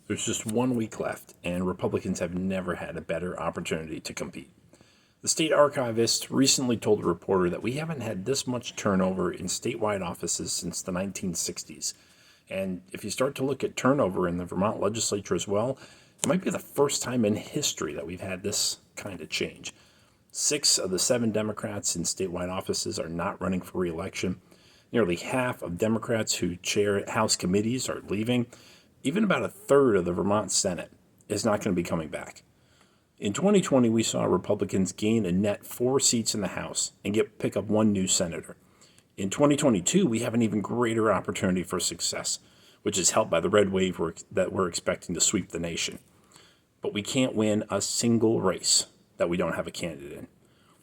There's just 1 week left, and Republicans have never had a better opportunity to compete. The state archivist recently told a reporter that we haven't had this much turnover in statewide offices since the 1960s. And if you start to look at turnover in the Vermont legislature as well, it might be the first time in history that we've had this kind of change. 6 of the 7 Democrats in statewide offices are not running for re-election. Nearly half of Democrats who chair House committees are leaving. Even about a third of the Vermont Senate is not going to be coming back. In 2020, we saw Republicans gain a net 4 seats in the House and pick up 1 new senator. In 2022, we have an even greater opportunity for success, which is helped by the red wave that we're expecting to sweep the nation. But we can't win a single race that we don't have a candidate in.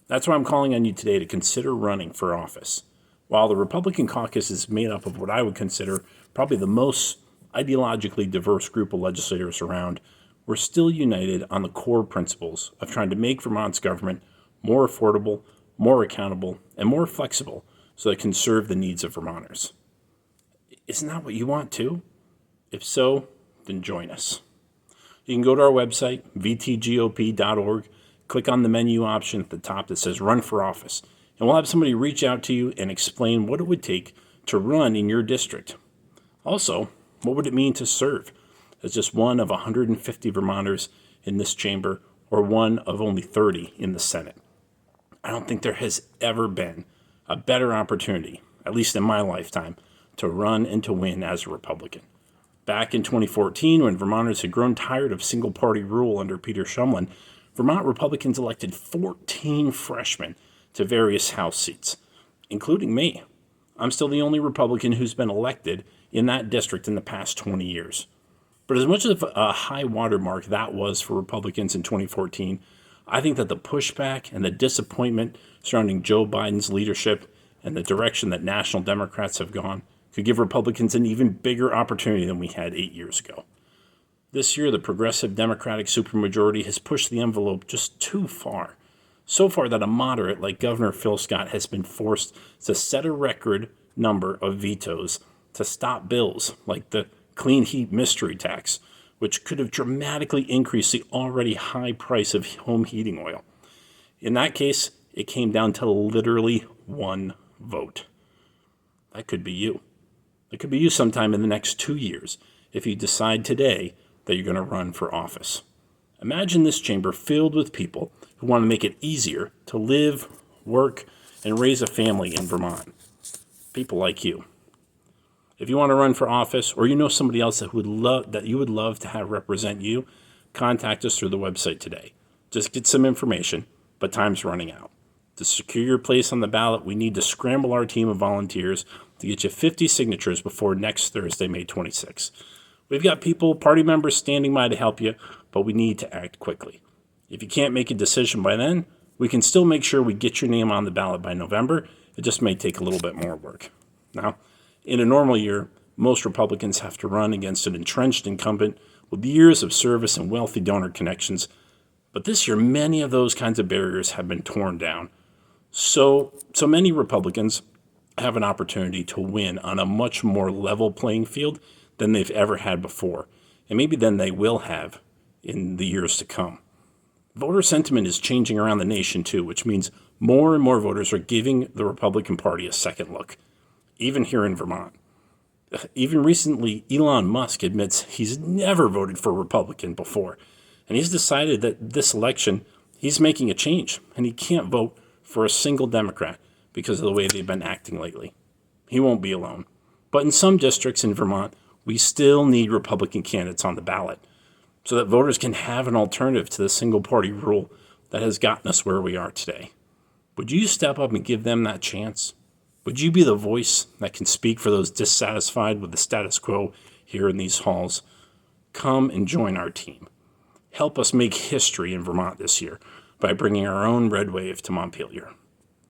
That's why I'm calling on you today to consider running for office. While the Republican caucus is made up of what I would consider probably the most ideologically diverse group of legislators around, we're still united on the core principles of trying to make Vermont's government more affordable, more accountable, and more flexible so that it can serve the needs of Vermonters. Isn't that what you want too? If so, then join us. You can go to our website, VTGOP.org, click on the menu option at the top that says Run for Office, and we'll have somebody reach out to you and explain what it would take to run in your district. Also, what would it mean to serve as just one of 150 Vermonters in this chamber or one of only 30 in the Senate? I don't think there has ever been a better opportunity, at least in my lifetime, to run and to win as a Republican. Back in 2014, when Vermonters had grown tired of single-party rule under Peter Shumlin, Vermont Republicans elected 14 freshmen to various House seats, including me. I'm still the only Republican who's been elected in that district in the past 20 years. But as much of a high watermark that was for Republicans in 2014, I think that the pushback and the disappointment surrounding Joe Biden's leadership and the direction that national Democrats have gone could give Republicans an even bigger opportunity than we had 8 years ago. This year, the progressive Democratic supermajority has pushed the envelope just too far. So far that a moderate like Governor Phil Scott has been forced to set a record number of vetoes to stop bills like the clean heat mystery tax, which could have dramatically increased the already high price of home heating oil. In that case, it came down to literally 1 vote. That could be you. It could be you sometime in the next 2 years if you decide today that you're going to run for office. Imagine this chamber filled with people who want to make it easier to live, work, and raise a family in Vermont. People like you. If you want to run for office, or you know somebody else that you would love to have represent you, contact us through the website today. Just get some information, but time's running out. To secure your place on the ballot, we need to scramble our team of volunteers to get you 50 signatures before next Thursday, May 26th. We've got people, party members standing by to help you, but we need to act quickly. If you can't make a decision by then, we can still make sure we get your name on the ballot by November. It just may take a little bit more work. Now, in a normal year, most Republicans have to run against an entrenched incumbent with years of service and wealthy donor connections. But this year, many of those kinds of barriers have been torn down. So many Republicans have an opportunity to win on a much more level playing field than they've ever had before, and maybe than they will have in the years to come. Voter sentiment is changing around the nation too, which means more and more voters are giving the Republican Party a second look, even here in Vermont. Even recently, Elon Musk admits he's never voted for a Republican before, and he's decided that this election he's making a change, and he can't vote for a single Democrat because of the way they've been acting lately. He won't be alone. But in some districts in Vermont, we still need Republican candidates on the ballot so that voters can have an alternative to the single-party rule that has gotten us where we are today. Would you step up and give them that chance? Would you be the voice that can speak for those dissatisfied with the status quo here in these halls? Come and join our team. Help us make history in Vermont this year by bringing our own red wave to Montpelier.